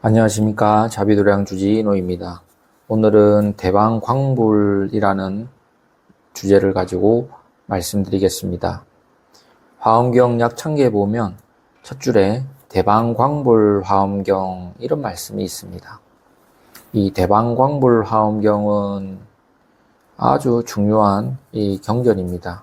안녕하십니까. 자비도량 주지노입니다. 오늘은 대방광불이라는 주제를 가지고 말씀드리겠습니다. 화엄경 약창기에 보면 첫 줄에 대방광불 화엄경 이런 말씀이 있습니다. 이 대방광불 화엄경은 아주 중요한 이 경전입니다.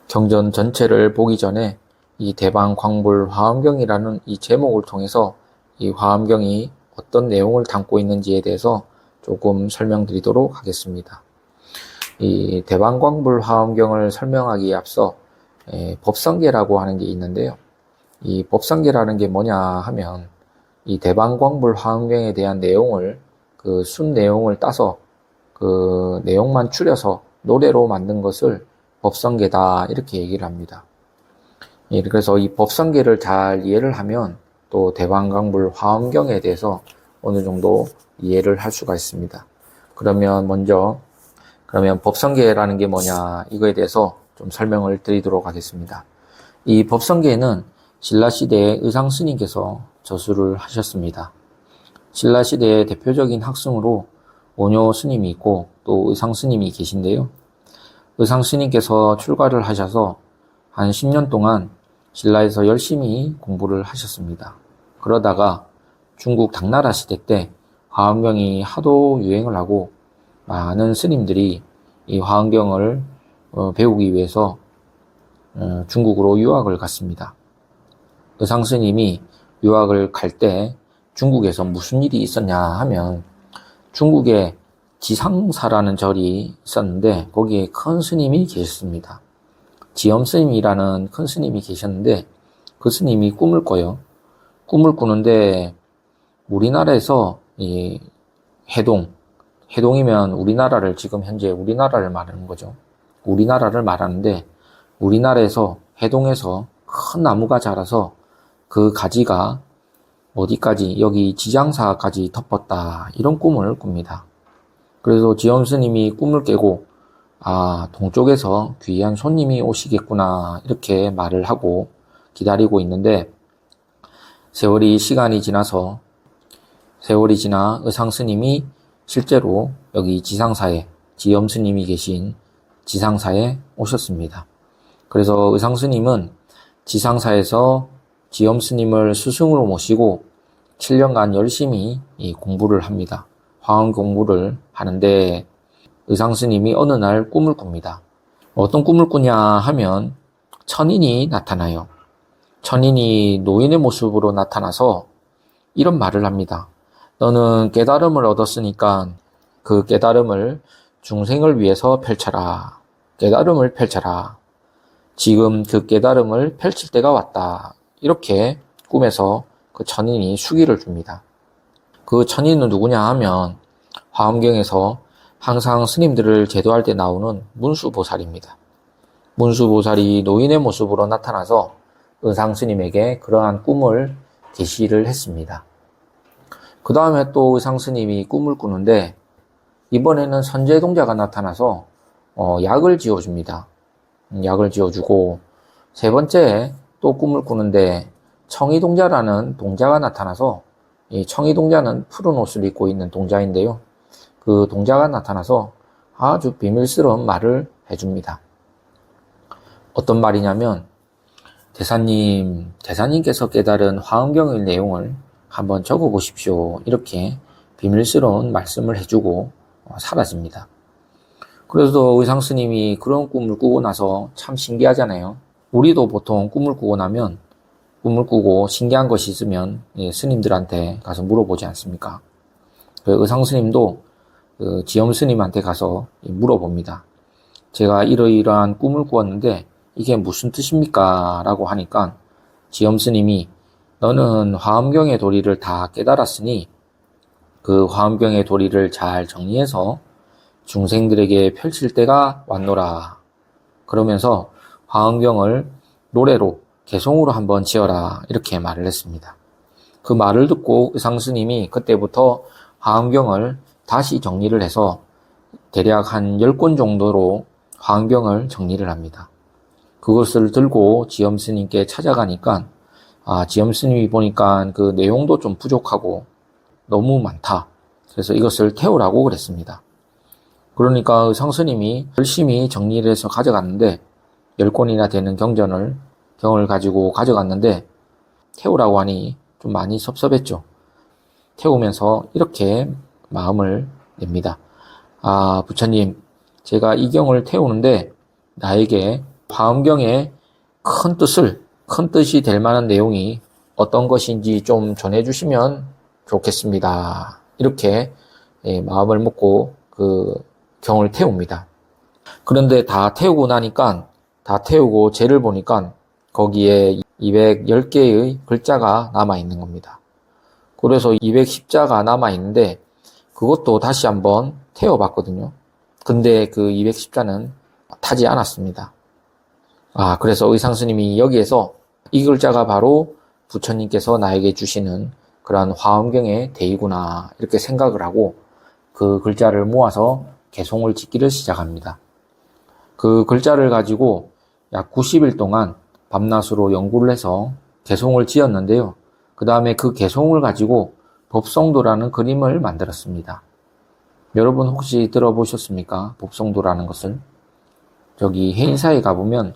경전 전체를 보기 전에 이 대방광불 화엄경이라는 이 제목을 통해서 이 화엄경이 어떤 내용을 담고 있는지에 대해서 조금 설명드리도록 하겠습니다. 이 대방광불 화엄경을 설명하기에 앞서 법성계라고 하는 게 있는데요. 이 법성계라는 게 뭐냐 하면 이 대방광불 화엄경에 대한 내용을 그 순 내용을 따서 그 내용만 추려서 노래로 만든 것을 법성계다 이렇게 얘기를 합니다. 그래서 이 법성계를 잘 이해를 하면 또 대방광불 화엄경에 대해서 어느 정도 이해를 할 수가 있습니다. 그러면 법성계라는 게 뭐냐 이거에 대해서 좀 설명을 드리도록 하겠습니다. 이 법성계는 신라시대의 의상스님께서 저수를 하셨습니다. 신라시대의 대표적인 학승으로 원효스님이 있고 또 의상스님이 계신데요. 의상스님께서 출가를 하셔서 한 10년 동안 신라에서 열심히 공부를 하셨습니다. 그러다가 중국 당나라 시대 때 화엄경이 하도 유행을 하고 많은 스님들이 이 화엄경을 배우기 위해서 중국으로 유학을 갔습니다. 의상스님이 유학을 갈 때 중국에서 무슨 일이 있었냐 하면 중국에 지상사라는 절이 있었는데 거기에 큰 스님이 계셨습니다. 지엄스님이라는 큰 스님이 계셨는데 그 스님이 꿈을 꿔요. 꿈을 꾸는데 우리나라에서 이 해동이면 우리나라를 지금 현재 우리나라를 말하는 거죠. 우리나라를 말하는데 우리나라에서 해동에서 큰 나무가 자라서 그 가지가 어디까지 여기 지장사까지 덮었다 이런 꿈을 꿉니다. 그래서 지엄스님이 꿈을 깨고 동쪽에서 귀한 손님이 오시겠구나 이렇게 말을 하고 기다리고 있는데 시간이 지나 의상스님이 실제로 여기 지상사에 지엄스님이 계신 지상사에 오셨습니다. 그래서 의상스님은 지상사에서 지엄스님을 스승으로 모시고 7년간 열심히 공부를 합니다. 화엄 공부를 하는데 의상스님이 어느 날 꿈을 꿉니다. 어떤 꿈을 꾸냐 하면 천인이 나타나요. 천인이 노인의 모습으로 나타나서 이런 말을 합니다. 너는 깨달음을 얻었으니까 그 깨달음을 중생을 위해서 펼쳐라. 깨달음을 펼쳐라. 지금 그 깨달음을 펼칠 때가 왔다. 이렇게 꿈에서 그 천인이 수기를 줍니다. 그 천인은 누구냐 하면 화엄경에서 항상 스님들을 제도할 때 나오는 문수보살입니다. 문수보살이 노인의 모습으로 나타나서 의상스님에게 그러한 꿈을 계시를 했습니다. 그 다음에 또 의상스님이 꿈을 꾸는데 이번에는 선제동자가 나타나서 약을 지어줍니다. 약을 지어주고 세 번째 또 꿈을 꾸는데 청이동자라는 동자가 나타나서 이 청이동자는 푸른 옷을 입고 있는 동자인데요. 그 동자가 나타나서 아주 비밀스러운 말을 해줍니다. 어떤 말이냐면 대사님께서 깨달은 화엄경의 내용을 한번 적어보십시오. 이렇게 비밀스러운 말씀을 해주고 사라집니다. 그래서 의상스님이 그런 꿈을 꾸고 나서 참 신기하잖아요. 우리도 보통 꿈을 꾸고 나면 꿈을 꾸고 신기한 것이 있으면 스님들한테 가서 물어보지 않습니까? 의상스님도 지엄스님한테 가서 물어봅니다. 제가 이러이러한 꿈을 꾸었는데 이게 무슨 뜻입니까? 라고 하니까 지엄스님이 너는 화엄경의 도리를 다 깨달았으니 그 화엄경의 도리를 잘 정리해서 중생들에게 펼칠 때가 왔노라. 그러면서 화엄경을 노래로 개송으로 한번 지어라. 이렇게 말을 했습니다. 그 말을 듣고 의상스님이 그때부터 화엄경을 다시 정리를 해서 대략 한 10권 정도로 화엄경을 정리를 합니다. 그것을 들고 지엄스님께 찾아가니까 지엄스님이 보니까 그 내용도 좀 부족하고 너무 많다. 그래서 이것을 태우라고 그랬습니다. 그러니까 의상스님이 열심히 정리를 해서 가져갔는데 10권이나 되는 경을 가지고 가져갔는데 태우라고 하니 좀 많이 섭섭했죠. 태우면서 이렇게 마음을 냅니다. 아, 부처님, 제가 이 경을 태우는데 나에게 화엄경의 큰 뜻이 될 만한 내용이 어떤 것인지 좀 전해주시면 좋겠습니다. 이렇게 마음을 먹고 그 경을 태웁니다. 그런데 다 태우고 나니까, 다 태우고 재를 보니까 거기에 210개의 글자가 남아있는 겁니다. 그래서 210자가 남아있는데 그것도 다시 한번 태워봤거든요. 근데 그 210자는 타지 않았습니다. 아, 그래서 의상스님이 여기에서 이 글자가 바로 부처님께서 나에게 주시는 그러한 화엄경의 대의구나 이렇게 생각을 하고 그 글자를 모아서 개송을 짓기를 시작합니다. 그 글자를 가지고 약 90일 동안 밤낮으로 연구를 해서 개송을 지었는데요. 그 다음에 그 개송을 가지고 법성도라는 그림을 만들었습니다. 여러분 혹시 들어보셨습니까? 법성도라는 것을? 저기 해인사에 가보면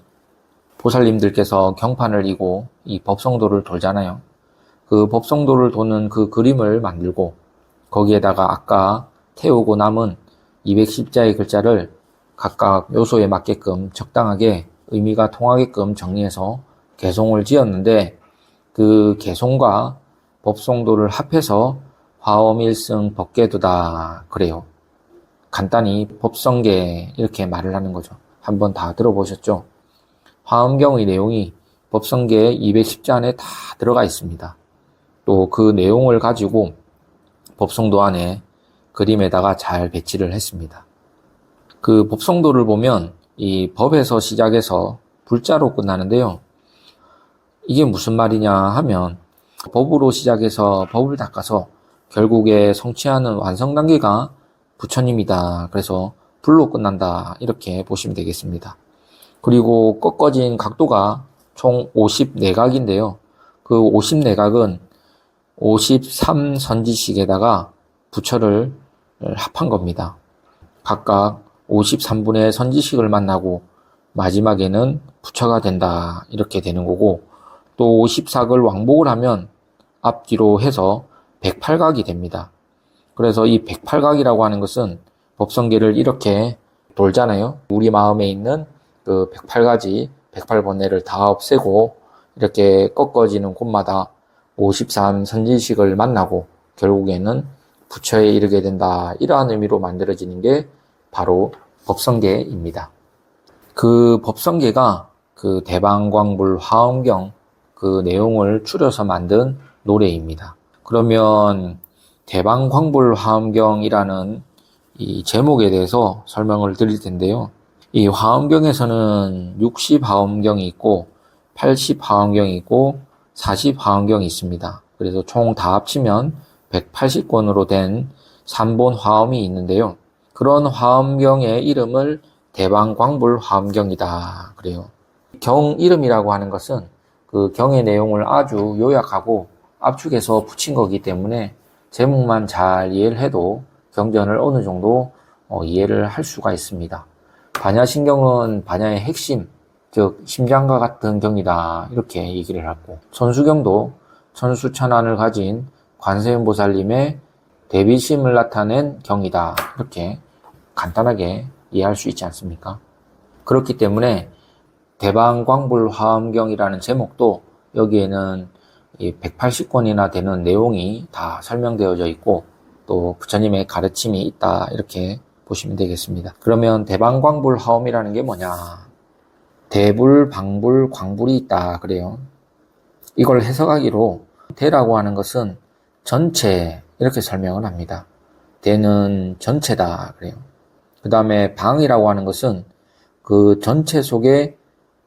보살님들께서 경판을 이고 이 법성도를 돌잖아요. 그 법성도를 도는 그 그림을 만들고 거기에다가 아까 태우고 남은 210자의 글자를 각각 요소에 맞게끔 적당하게 의미가 통하게끔 정리해서 개송을 지었는데 그 개송과 법성도를 합해서 화엄일승 법계도다 그래요. 간단히 법성계 이렇게 말을 하는 거죠. 한번 다 들어보셨죠? 화엄경의 내용이 법성계 210자 안에 다 들어가 있습니다. 또 그 내용을 가지고 법성도 안에 그림에다가 잘 배치를 했습니다. 그 법성도를 보면 이 법에서 시작해서 불자로 끝나는데요. 이게 무슨 말이냐 하면 법으로 시작해서 법을 닦아서 결국에 성취하는 완성 단계가 부처님이다. 그래서 불로 끝난다. 이렇게 보시면 되겠습니다. 그리고 꺾어진 각도가 총 54각인데요. 그 54각은 53선지식에다가 부처를 합한 겁니다. 각각 53분의 선지식을 만나고 마지막에는 부처가 된다. 이렇게 되는 거고 또 54각을 왕복을 하면 앞뒤로 해서 108각이 됩니다. 그래서 이 108각이라고 하는 것은 법성계를 이렇게 돌잖아요. 우리 마음에 있는 그 108가지, 108번뇌를 다 없애고 이렇게 꺾어지는 곳마다 53 선지식을 만나고 결국에는 부처에 이르게 된다. 이러한 의미로 만들어지는 게 바로 법성계입니다. 그 법성계가 그 대방광불 화엄경 그 내용을 추려서 만든 노래입니다. 그러면 대방광불 화엄경이라는 이 제목에 대해서 설명을 드릴 텐데요. 이 화엄경에서는 60화엄경이 있고 80화엄경이 있고 40화엄경이 있습니다. 그래서 총 다 합치면 180권으로 된 3본 화엄이 있는데요. 그런 화엄경의 이름을 대방광불 화엄경이다. 그래요. 경 이름이라고 하는 것은 그 경의 내용을 아주 요약하고 압축해서 붙인 거기 때문에 제목만 잘 이해를 해도 경전을 어느 정도 이해를 할 수가 있습니다. 반야신경은 반야의 핵심, 즉 심장과 같은 경이다 이렇게 얘기를 하고 천수경도 천수천안을 가진 관세음보살님의 대비심을 나타낸 경이다 이렇게 간단하게 이해할 수 있지 않습니까? 그렇기 때문에 대방광불 화엄경이라는 제목도 여기에는 180권이나 되는 내용이 다 설명되어져 있고 또 부처님의 가르침이 있다 이렇게 보시면 되겠습니다. 그러면 대방광불 화엄이라는 게 뭐냐? 대불, 방불, 광불이 있다 그래요. 이걸 해석하기로 대라고 하는 것은 전체 이렇게 설명을 합니다. 대는 전체다 그래요. 그 다음에 방이라고 하는 것은 그 전체 속에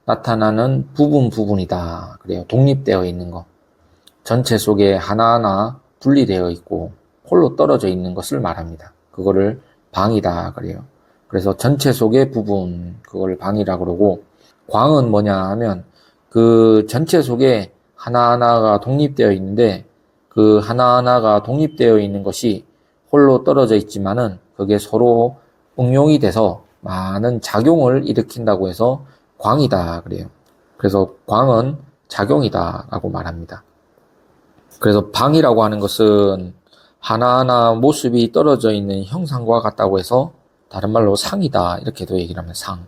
나타나는 부분이다 그래요. 독립되어 있는 거. 전체 속에 하나하나 분리되어 있고 홀로 떨어져 있는 것을 말합니다. 그거를 방이다 그래요. 그래서 전체 속의 부분 그걸 방이라 그러고 광은 뭐냐 하면 그 전체 속에 하나하나가 독립되어 있는데 그 하나하나가 독립되어 있는 것이 홀로 떨어져 있지만은 그게 서로 응용이 돼서 많은 작용을 일으킨다고 해서 광이다 그래요. 그래서 광은 작용이다 라고 말합니다. 그래서 방이라고 하는 것은 하나하나 모습이 떨어져 있는 형상과 같다고 해서 다른 말로 상이다 이렇게도 얘기를 합니다. 상.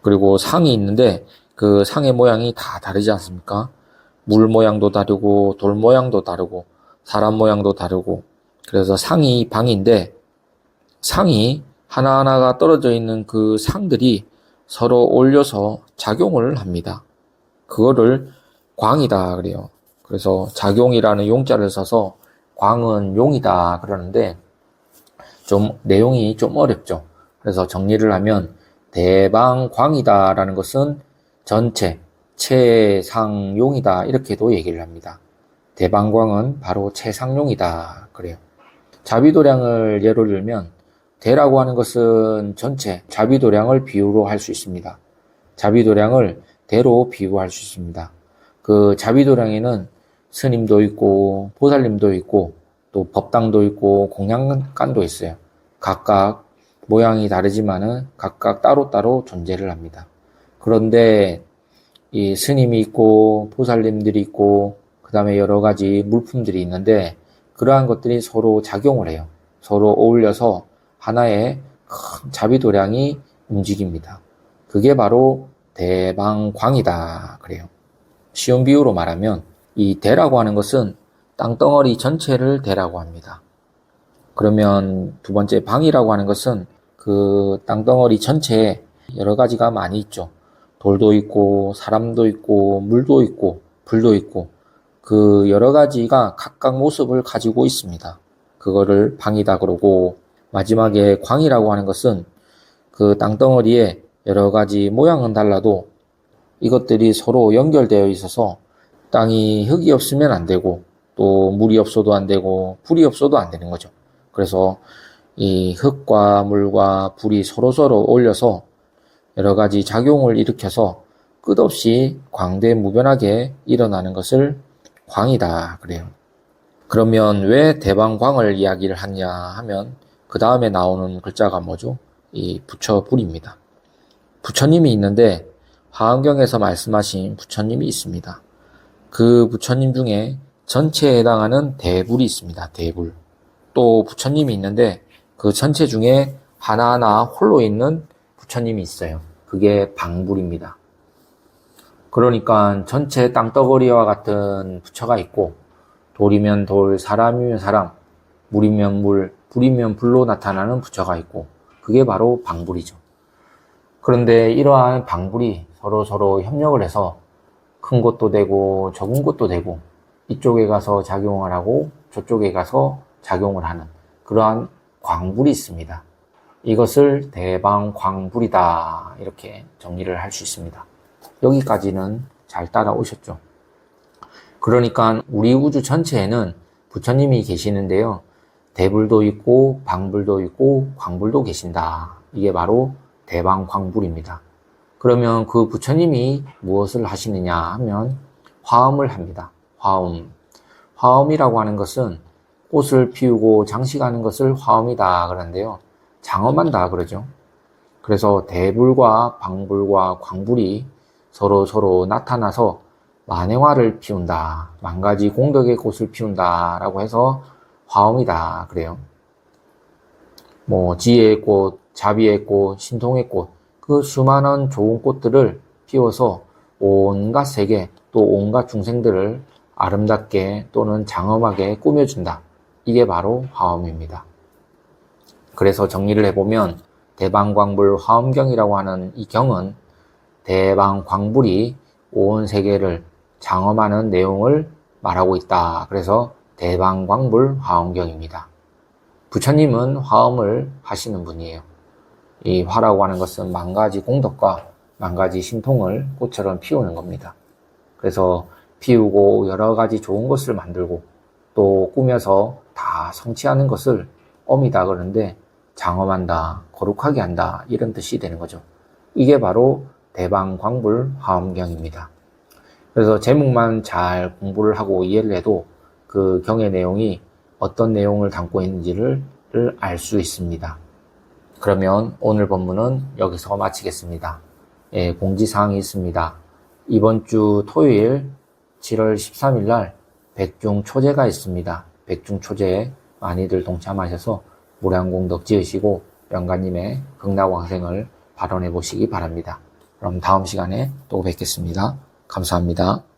그리고 상이 있는데 그 상의 모양이 다 다르지 않습니까? 물 모양도 다르고 돌 모양도 다르고 사람 모양도 다르고 그래서 상이 방인데 상이 하나하나가 떨어져 있는 그 상들이 서로 어울려서 작용을 합니다. 그거를 광이다 그래요. 그래서 작용이라는 용자를 써서 광은 용이다 그러는데 좀 내용이 좀 어렵죠. 그래서 정리를 하면 대방광이다 라는 것은 전체 최상용이다 이렇게도 얘기를 합니다. 대방광은 바로 최상용이다 그래요. 자비도량을 예로 들면 대라고 하는 것은 전체 자비도량을 비유로 할 수 있습니다. 자비도량을 대로 비유할 수 있습니다. 그 자비도량에는 스님도 있고 보살님도 있고 또 법당도 있고 공양간도 있어요. 각각 모양이 다르지만은 각각 따로따로 존재를 합니다. 그런데 이 스님이 있고 보살님들이 있고 그 다음에 여러 가지 물품들이 있는데 그러한 것들이 서로 작용을 해요. 서로 어울려서 하나의 큰 자비도량이 움직입니다. 그게 바로 대방광이다 그래요. 쉬운 비유로 말하면 이 대라고 하는 것은 땅덩어리 전체를 대라고 합니다. 그러면 두 번째 방이라고 하는 것은 그 땅덩어리 전체에 여러 가지가 많이 있죠. 돌도 있고 사람도 있고 물도 있고 불도 있고 그 여러 가지가 각각 모습을 가지고 있습니다. 그거를 방이다 그러고 마지막에 광이라고 하는 것은 그 땅덩어리에 여러 가지 모양은 달라도 이것들이 서로 연결되어 있어서 땅이 흙이 없으면 안 되고 또 물이 없어도 안 되고 불이 없어도 안 되는 거죠. 그래서 이 흙과 물과 불이 서로서로 어울려서 여러 가지 작용을 일으켜서 끝없이 광대무변하게 일어나는 것을 광이다 그래요. 그러면 왜 대방광을 이야기를 하냐 하면 그 다음에 나오는 글자가 뭐죠? 이 부처불입니다. 부처님이 있는데 화엄경에서 말씀하신 부처님이 있습니다. 그 부처님 중에 전체에 해당하는 대불이 있습니다. 대불. 또 부처님이 있는데 그 전체 중에 하나하나 홀로 있는 부처님이 있어요. 그게 방불입니다. 그러니까 전체 땅덩어리와 같은 부처가 있고 돌이면 돌, 사람이면 사람, 물이면 물, 불이면 불로 나타나는 부처가 있고 그게 바로 방불이죠. 그런데 이러한 방불이 서로 협력을 해서 큰 것도 되고 적은 것도 되고 이쪽에 가서 작용을 하고 저쪽에 가서 작용을 하는 그러한 광불이 있습니다. 이것을 대방광불이다 이렇게 정리를 할 수 있습니다. 여기까지는 잘 따라오셨죠? 그러니까 우리 우주 전체에는 부처님이 계시는데요. 대불도 있고 방불도 있고 광불도 계신다. 이게 바로 대방광불입니다. 그러면 그 부처님이 무엇을 하시느냐 하면 화엄을 합니다. 화엄. 화엄이라고 하는 것은 꽃을 피우고 장식하는 것을 화엄이다 그러는데요. 장엄한다 그러죠. 그래서 대불과 방불과 광불이 서로 나타나서 만행화를 피운다. 만 가지 공덕의 꽃을 피운다 라고 해서 화엄이다 그래요. 뭐 지혜의 꽃, 자비의 꽃, 신통의 꽃, 그 수많은 좋은 꽃들을 피워서 온갖 세계 또 온갖 중생들을 아름답게 또는 장엄하게 꾸며준다. 이게 바로 화엄입니다. 그래서 정리를 해보면 대방광불 화엄경이라고 하는 이 경은 대방광불이 온 세계를 장엄하는 내용을 말하고 있다. 그래서 대방광불 화엄경입니다. 부처님은 화엄을 하시는 분이에요. 이 화라고 하는 것은 만 가지 공덕과 만 가지 신통을 꽃처럼 피우는 겁니다. 그래서 피우고 여러 가지 좋은 것을 만들고 또 꾸며서 다 성취하는 것을 엄이다 그러는데 장엄한다, 거룩하게 한다 이런 뜻이 되는 거죠. 이게 바로 대방광불 화엄경입니다. 그래서 제목만 잘 공부를 하고 이해를 해도 그 경의 내용이 어떤 내용을 담고 있는지를 알 수 있습니다. 그러면 오늘 본문은 여기서 마치겠습니다. 예, 공지사항이 있습니다. 이번 주 토요일 7월 13일 날 백중초제가 있습니다. 백중초제에 많이들 동참하셔서 무량공덕 지으시고 영가님의 극락왕생을 발언해 보시기 바랍니다. 그럼 다음 시간에 또 뵙겠습니다. 감사합니다.